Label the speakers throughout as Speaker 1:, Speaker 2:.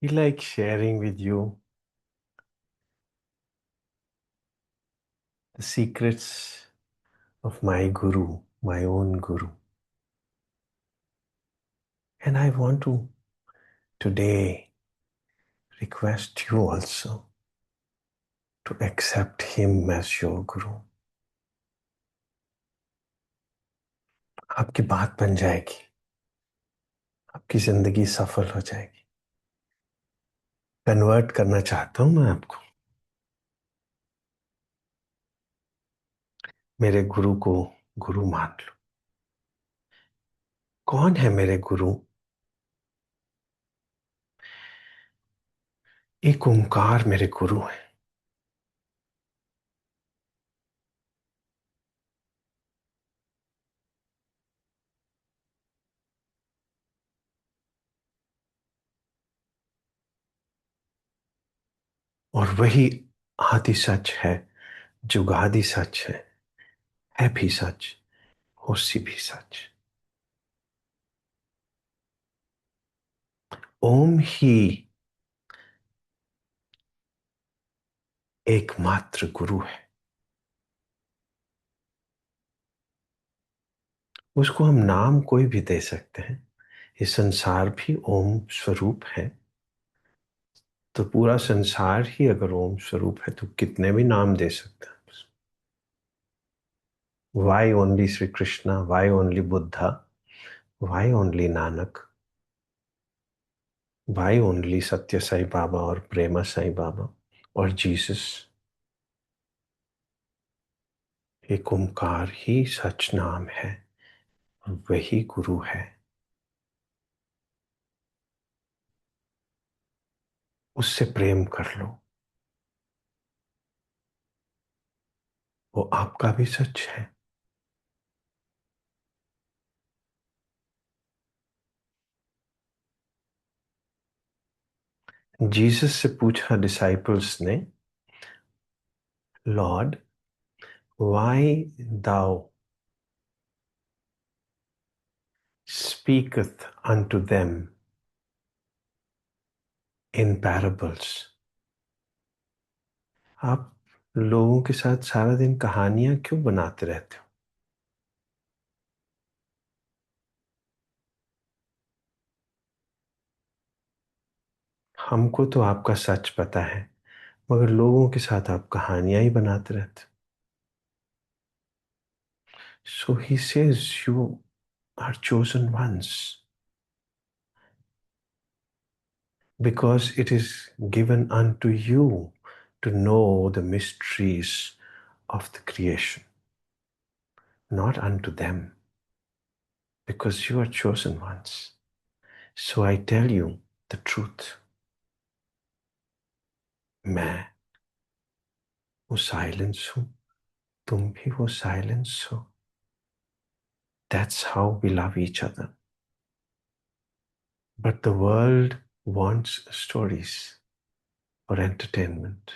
Speaker 1: feel like sharing with you the secrets of my guru, my own guru. And I want to today request you also to accept him as your guru. आपकी बात बन जाएगी, आपकी जिंदगी सफल हो जाएगी। कन्वर्ट करना चाहता हूं मैं आपको। मेरे गुरु को गुरु मान लो। कौन है मेरे गुरु? एक ओंकार मेरे गुरु है। और वही आदि सच है, जुगादि सच है भी सच, होसी भी सच। ओम ही एकमात्र गुरु है। उसको हम नाम कोई भी दे सकते हैं। ये संसार भी ओम स्वरूप है, तो पूरा संसार ही अगर ओम स्वरूप है तो कितने भी नाम दे सकते हैं। Why only Shri Krishna, why only Buddha, why only Nanak, why only Satya Sai बाबा और प्रेमा साई बाबा और जीसस। एक ओंकार ही सच नाम है, वही गुरु है। उससे प्रेम कर लो, वो आपका भी सच है। जीसस से पूछा डिसाइपल्स ने, Lord why thou speaketh unto them in parables। आप लोगों के साथ सारा दिन कहानियां क्यों बनाते रहते हो? हमको तो आपका सच पता है, मगर लोगों के साथ आप कहानियां ही बनाते रहते हो। So he says you are chosen ones because it is given unto you to know the mysteries of the creation, not unto them, because you are chosen ones. So I tell you the truth। मैं वो silence हूं, तुम भी वो silence हो। That's how we love each other। But the world wants stories for entertainment,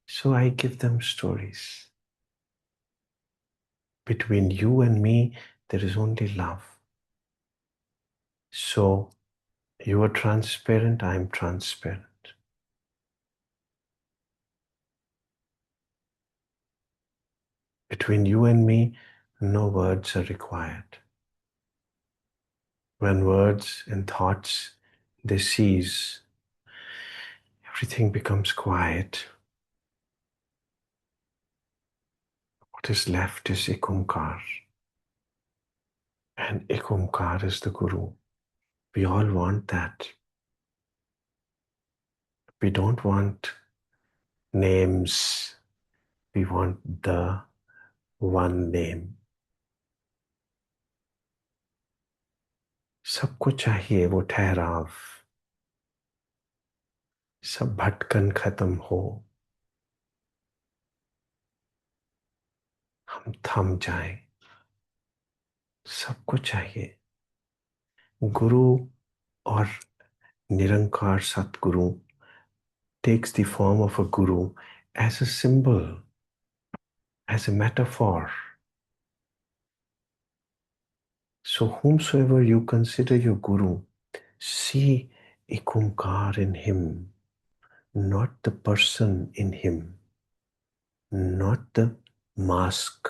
Speaker 1: so I give them stories। Between you and me there is only love, so you are transparent, I am transparent। Between you and me no words are required। When words and thoughts they cease, everything becomes quiet। What is left is ek omkar, and ek omkar is the guru। We all want that। We don't want names, we want the one name। सबको चाहिए वो ठहराव, सब भटकन खत्म हो, हम थम जाएं। सबको चाहिए गुरु, और निरंकार सतगुरु takes the form of a guru as a symbol, as a metaphor। So whomsoever you consider your guru, see Ekumkar in him, not the person in him, not the mask,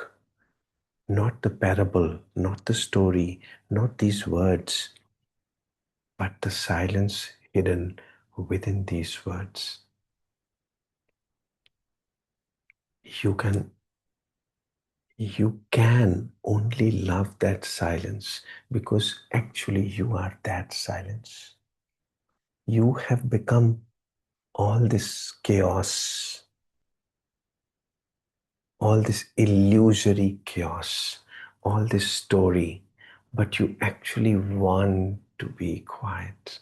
Speaker 1: not the parable, not the story, not these words, but the silence hidden within these words. You can you can only love that silence because actually you are that silence. You have become all this chaos, all this illusory chaos, all this story, but you actually want to be quiet.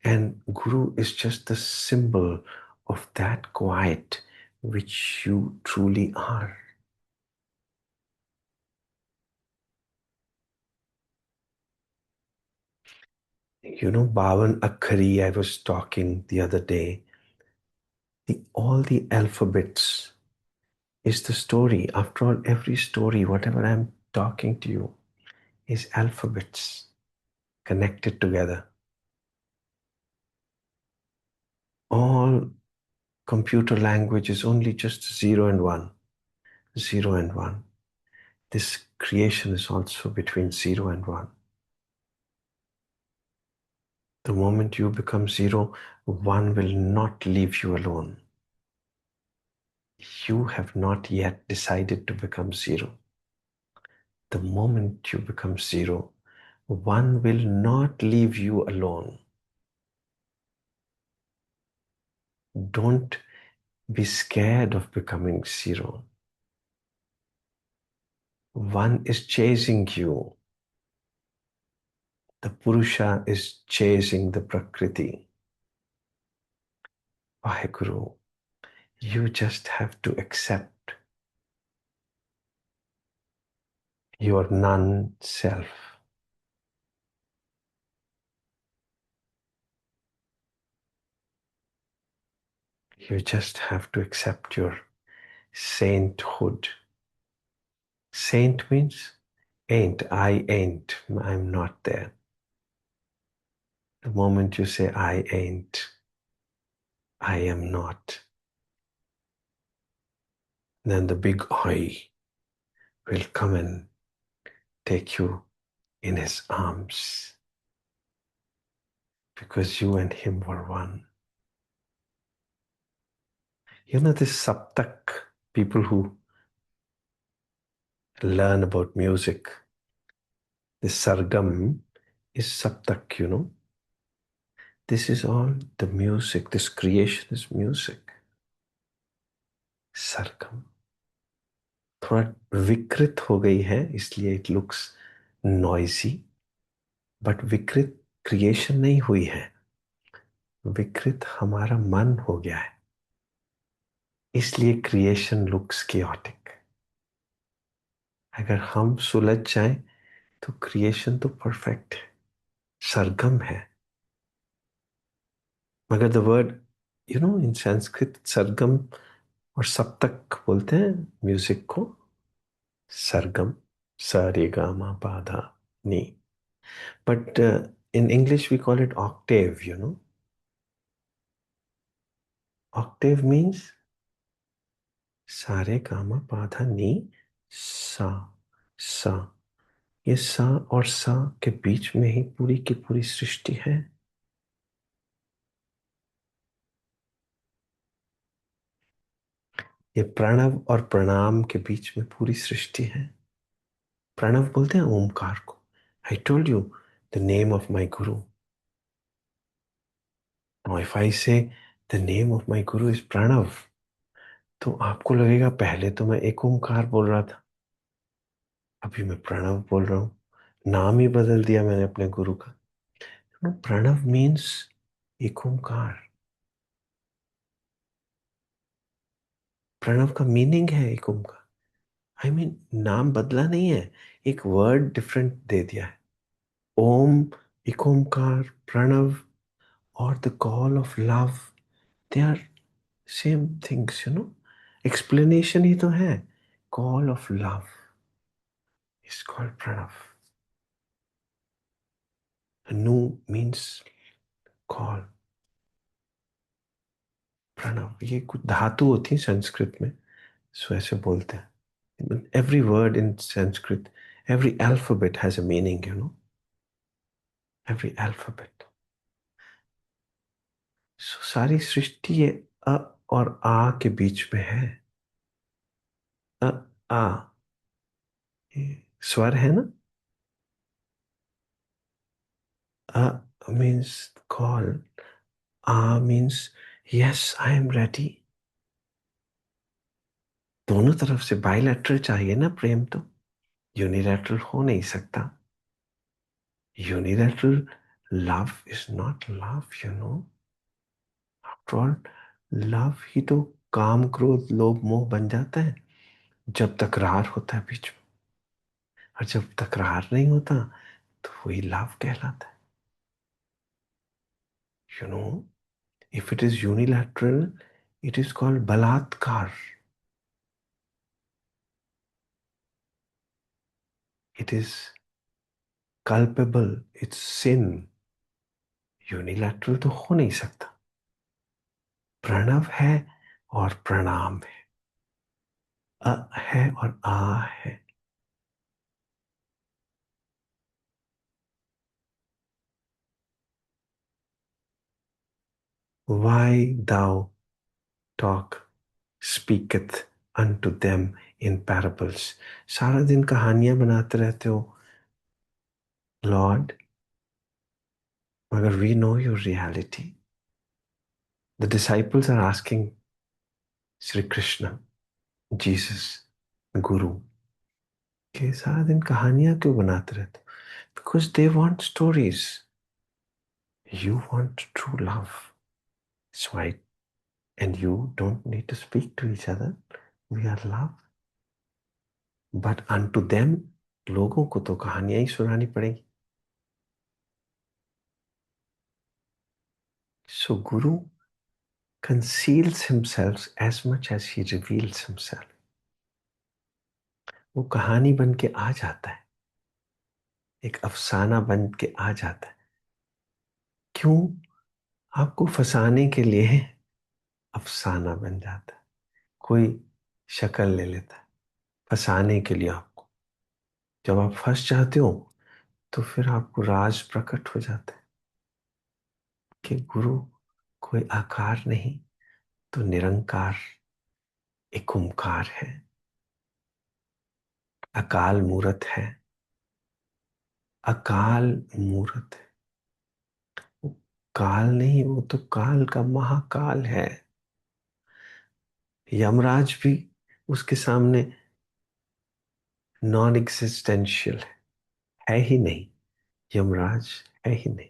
Speaker 1: And Guru is just the symbol of that quiet which you truly are. You know, Bhavan Akhari, I was talking the other day, all the alphabets is the story. After all, every story, whatever I'm talking to you, is alphabets connected together. All computer language is only just 0 and 1, 0 and 1. This creation is also between 0 and 1. The moment you become 0, 1 will not leave you alone. You have not yet decided to become 0. The moment you become 0, 1 will not leave you alone. Don't be scared of becoming 0. 1 is chasing you. The Purusha is chasing the Prakriti. Vaheguru, you just have to accept your non-self. You just have to accept your sainthood. Saint means ain't. I ain't. I'm not there. The moment you say I ain't, I am not, then the big I will come and take you in his arms because you and him were one. You know this Saptak, people who learn about music, this Sargam is Saptak, you know. This is all the music, this creation is music. Sargam. थोड़ा विकृत हो गई है इसलिए it looks noisy but विकृत creation नहीं हुई है विकृत हमारा मन हो गया है इसलिए क्रिएशन लुक्स chaotic अगर हम सुलझ जाएं तो क्रिएशन तो परफेक्ट है सरगम है मगर the word you know in Sanskrit सरगम और सप्तक बोलते हैं म्यूजिक को सरगम सा रे गा मा पा धा नी but in English we call it octave, you know. Octave means सारे गामा पाधा नी सा सा ये सा और सा के बीच में ही पूरी की पूरी सृष्टि है ये प्रणव और प्रणाम के बीच में पूरी सृष्टि है प्रणव बोलते हैं ओमकार को I told you the name of my Guru now if I से the name of my Guru is Pranav तो आपको लगेगा पहले तो मैं एक ओमकार बोल रहा था अभी मैं प्रणव बोल रहा हूं नाम ही बदल दिया मैंने अपने गुरु का प्रणव मीन्स एक ओमकार प्रणव का मीनिंग है एक ओमकार आई मीन नाम बदला नहीं है एक वर्ड डिफरेंट दे दिया है ओम एक ओमकार प्रणव और the call of love they are same things you know explanation ही तो है call of love is called प्रणव Nu means call. प्रणव ये कुछ धातु होती है संस्कृत में, सो ऐसे बोलते हैं. Every word in Sanskrit, every alphabet has a meaning, you know. Every alphabet. So, सारी सृष्टि ये अ और आ के बीच में है. अ आ ये स्वर है ना. A means call. A means yes, I am ready. दोनों तरफ से बायलैटरल चाहिए ना प्रेम तो. यूनिलैटरल हो नहीं सकता. Unilateral love is not love, you know. After all love ही तो काम क्रोध लोभ मोह बन जाता है जब तकरार होता है बीच में. और जब तकरार नहीं होता तो वही लव कहलाता है. You know, if it is unilateral, it is called balatkar. It is culpable. It's sin. Unilateral तो हो नहीं सकता. प्रणव है और प्रणाम है. अ है और आ है. Why thou talk speaketh unto them in parables. सारा दिन कहानियां बनाते रहते हो लॉर्ड, मगर we know your reality. The disciples are asking Sri Krishna, Jesus, Guru, कि सारा दिन कहानियां क्यों बनाते रहते हो? Because they want stories. You want true love. That's why. And you don't need to speak to each other. We are love. But unto them, लोगों को तो कहानियां ही सुनानी पड़ेगी. So Guru conceals himself as much as he reveals himself. वो कहानी बन के आ जाता है, एक अफसाना बन के आ जाता है. क्यों? आपको फंसाने के लिए अफसाना बन जाता है. कोई शक्ल ले लेता है फंसाने के लिए आपको. जब आप फंस जाते हो तो फिर आपको राज प्रकट हो जाता है कि गुरु कोई आकार नहीं तो निरंकार एक ओंकार है. अकाल मूरत है. अकाल मूरत है. वो काल नहीं, वो तो काल का महाकाल है. यमराज भी उसके सामने नॉन एग्जिस्टेंशियल है ही नहीं. यमराज है ही नहीं.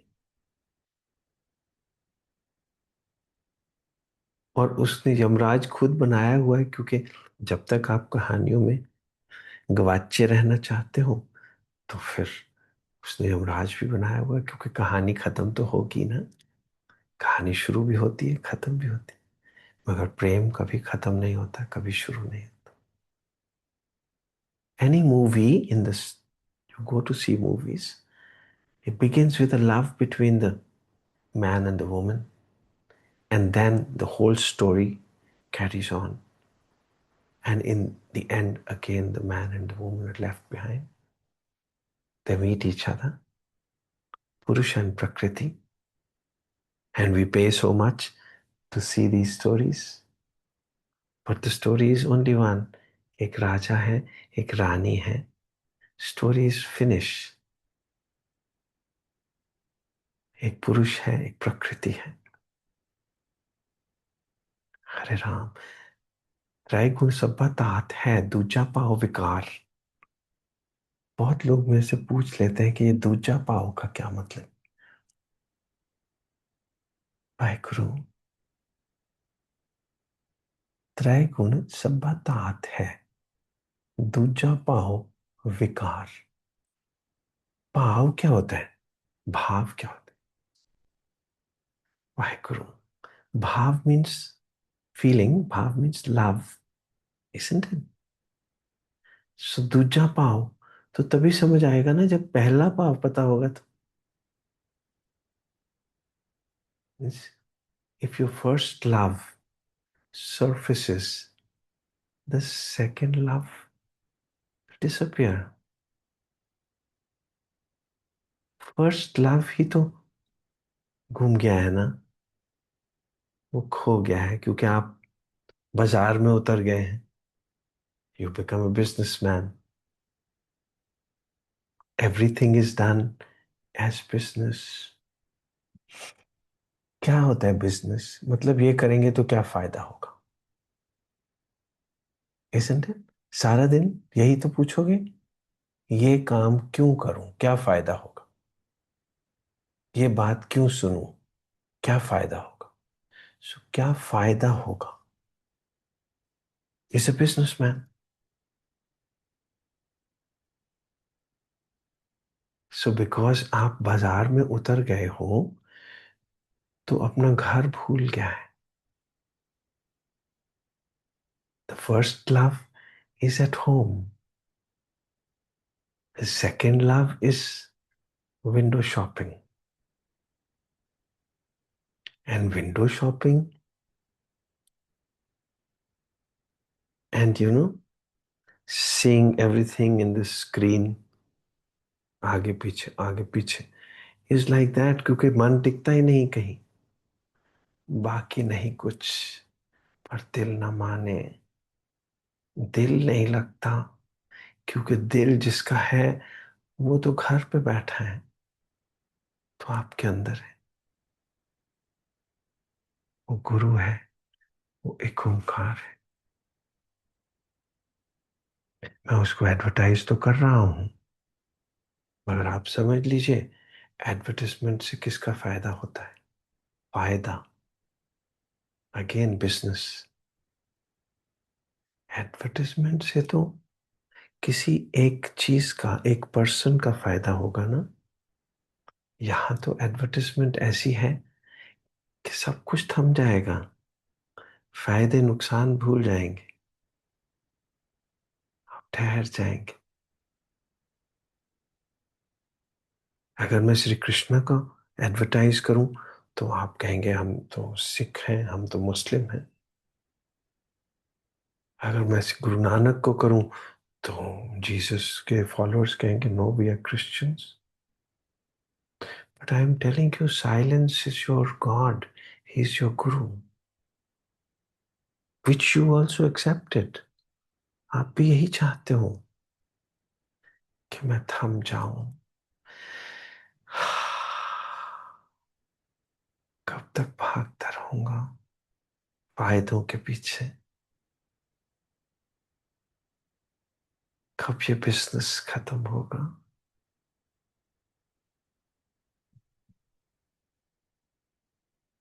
Speaker 1: और उसने यमराज खुद बनाया हुआ है, क्योंकि जब तक आप कहानियों में गवाचे रहना चाहते हो तो फिर उसने यमराज भी बनाया हुआ है, क्योंकि कहानी खत्म तो होगी ना. कहानी शुरू भी होती है, खत्म भी होती है, मगर प्रेम कभी खत्म नहीं होता, कभी शुरू नहीं होता. Any movie in this, you go to see movies, it begins with a love between the man and the woman, and then the whole story carries on. And in the end, again, the man and the woman are left behind. They meet each other, Purusha and Prakriti, and we pay so much to see these stories. But the story is only one. एक राजा है, एक रानी है. Story is finished. एक पुरुष है, एक प्रकृति है. हरे राम. त्रैगुण सब्बा तात है, दूजा पाव विकार. बहुत लोग मेरे से पूछ लेते हैं कि ये दूजा पाव का क्या मतलब. वाहिगुरु, त्रैगुण सब्बा तात है, दूजा पाव विकार. पाव क्या होता है? भाव क्या होता है? वाहिगुरु, भाव मीन्स फीलिंग. भाव मीन्स लव, isn't it? सो दूजा पाव तो तभी समझ आएगा ना जब पहला पाव पता होगा तो. Means if your first love surfaces, the second love disappear. First love ही तो घूम गया है ना, वो खो गया है क्योंकि आप बाजार में उतर गए हैं. You become a businessman. Everything is done as business. क्या होता है बिजनेस? मतलब ये करेंगे तो क्या फायदा होगा? Isn't it? सारा दिन यही तो पूछोगे. ये काम क्यों करूं, क्या फायदा होगा? ये बात क्यों सुनूं, क्या फायदा होगा? सो क्या फायदा होगा? Is a businessman. So because आप बाजार में उतर गए हो तो अपना घर भूल गया है. The first love is at home. The second love is window shopping. And window shopping and seeing everything in the screen, आगे पीछे is like that क्योंकि मन टिकता ही नहीं कहीं, बाकी नहीं कुछ, पर दिल न माने. दिल नहीं लगता क्योंकि दिल जिसका है वो तो घर पे बैठा है, तो आपके अंदर है. वो गुरु है, वो एक ओंकार है. मैं उसको एडवर्टाइज तो कर रहा हूं, मगर आप समझ लीजिए एडवर्टाइजमेंट से किसका फायदा होता है? फायदा अगेन बिजनेस. एडवर्टाइजमेंट से तो किसी एक चीज का, एक पर्सन का फायदा होगा ना. यहां तो एडवर्टाइजमेंट ऐसी है कि सब कुछ थम जाएगा, फायदे नुकसान भूल जाएंगे, आप ठहर जाएंगे. अगर मैं श्री कृष्ण का एडवर्टाइज करूं तो आप कहेंगे हम तो सिख हैं, हम तो मुस्लिम हैं. अगर मैं गुरु नानक को करूं तो जीसस के फॉलोअर्स कहेंगे no we are Christians. But I am telling you silence is your god, he is your guru, which you also accepted. आप भी यही चाहते हो कि मैं थम जाऊं. कब तक भागता रहूंगा फायदों के पीछे? कब ये बिजनेस खत्म होगा?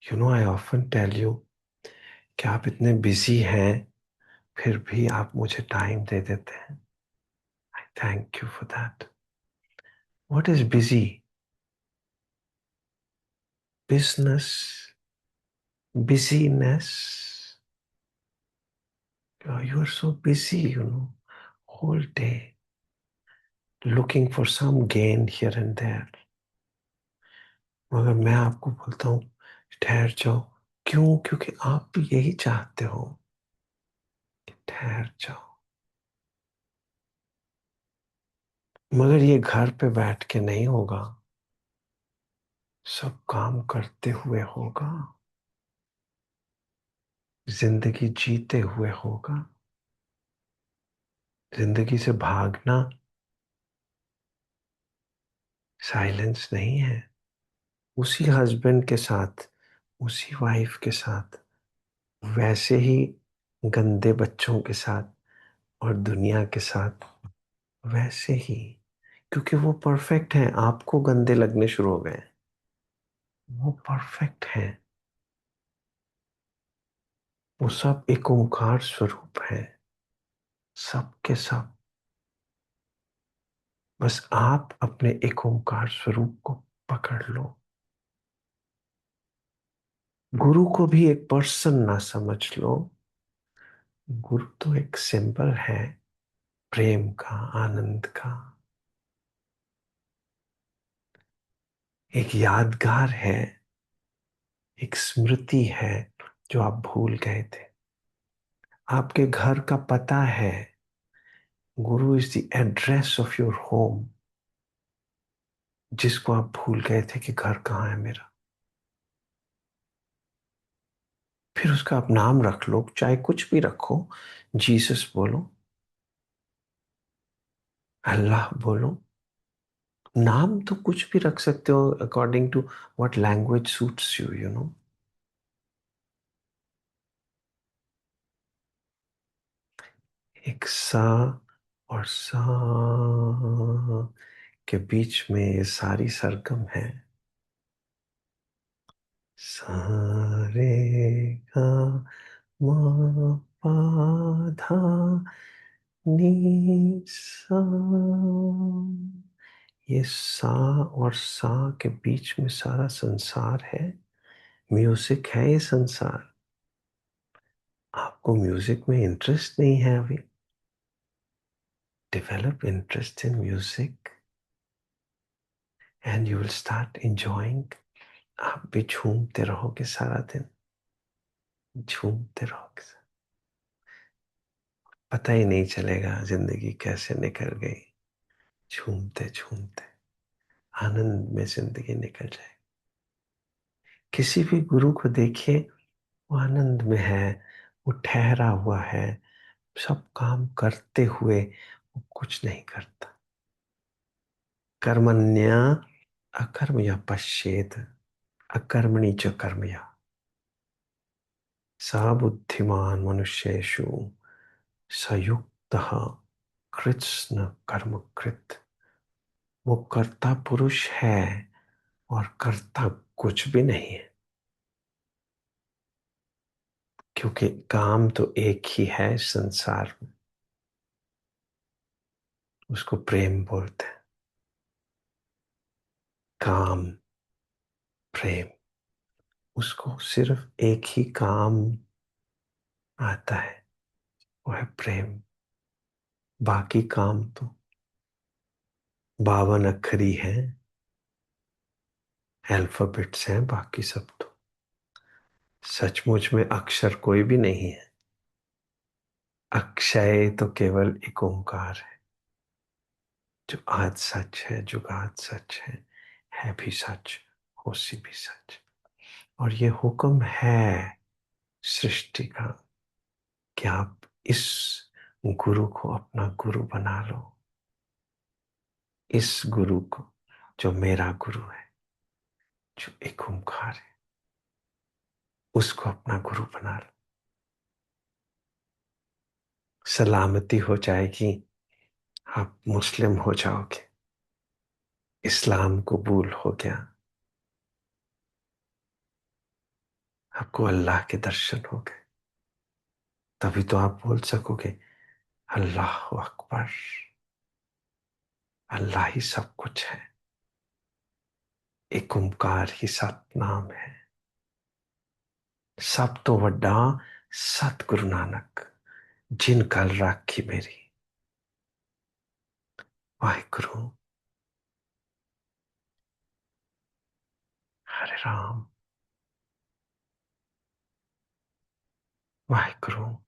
Speaker 1: आई ऑफन टेल यू कि आप इतने बिजी हैं फिर भी आप मुझे टाइम दे देते हैं. आई thank you for that. What is busy? Business, busyness. You are so busy, whole day, looking for some gain here and there. मगर मैं आपको बोलता हूँ ठहर जाओ. क्यों? क्योंकि आप भी यही चाहते हो कि ठहर जाओ. मगर ये घर पे बैठ के नहीं होगा, सब काम करते हुए होगा, जिंदगी जीते हुए होगा. जिंदगी से भागना साइलेंस नहीं है. उसी हस्बैंड के साथ, उसी वाइफ के साथ, वैसे ही गंदे बच्चों के साथ और दुनिया के साथ वैसे ही, क्योंकि वो परफेक्ट हैं, आपको गंदे लगने शुरू हो गए. वो परफेक्ट हैं, वो सब एक ओंकार स्वरूप है, सब के सब. बस आप अपने एक ओंकार स्वरूप को पकड़ लो. गुरु को भी एक पर्सन ना समझ लो. गुरु तो एक सिंबल है प्रेम का, आनंद का, एक यादगार है एक स्मृति है जो आप भूल गए थे। आपके घर का पता है। गुरु is the address of your home, जिसको आप भूल गए थे कि घर कहाँ है मेरा। फिर उसका आप नाम रख लो, चाहे कुछ भी रखो। जीसस बोलो, अल्लाह बोलो, नाम तो कुछ भी रख सकते हो according to what language suits you, you know. एक सा और सा के बीच में ये सारी सरगम है। सारे गा मा पा धा नी सा। ये सा और सा के बीच में सारा संसार है। म्यूजिक है ये संसार। आपको म्यूजिक में इंटरेस्ट नहीं है अभी? Develop interest in music and you will start enjoying. आप भी झूमते रहोगे सारा दिन, झूमते रहोगे। पता ही नहीं चलेगा जिंदगी कैसे निकल गई। झूमते झूमते आनंद में जिंदगी निकल जाए। किसी भी गुरु को देखिए, वो आनंद में है, वो ठहरा हुआ है। सब काम करते हुए वो कुछ नहीं करता। कर्मण्य अकर्मया पश्येत, अकर्मणि च कर्मया। स बुद्धिमान मनुष्येषु सयुक्तः कृत्स्न कर्म कृत। वो कर्ता पुरुष है और करता कुछ भी नहीं है। क्योंकि काम तो एक ही है संसार में, उसको प्रेम बोलते हैं। काम, प्रेम, उसको सिर्फ एक ही काम आता है, वो है प्रेम। बाकी काम तो 52 अक्षरी हैं, अल्फाबेट्स हैं, बाकी सब तो सचमुच में अक्षर कोई भी नहीं है। अक्षय तो केवल एक ओंकार है, जो आज सच है, जुगाद सच है भी सच, होशी भी सच। और ये हुक्म है सृष्टि का कि आप इस गुरु को अपना गुरु बना लो। इस गुरु को, जो मेरा गुरु है, जो एक ओंकार है, उसको अपना गुरु बना लो। सलामती हो जाएगी, आप मुस्लिम हो जाओगे। इस्लाम कबूल हो गया, आपको अल्लाह के दर्शन हो गए। तभी तो आप बोल सकोगे अल्लाह अकबर, अल्लाह ही सब कुछ है। एक ओंकार ही सतनाम है। सब तो वड्डा सतगुरु नानक, जिन कल राखी मेरी। वाहिगुरु। हरे राम। वाहिगुरु।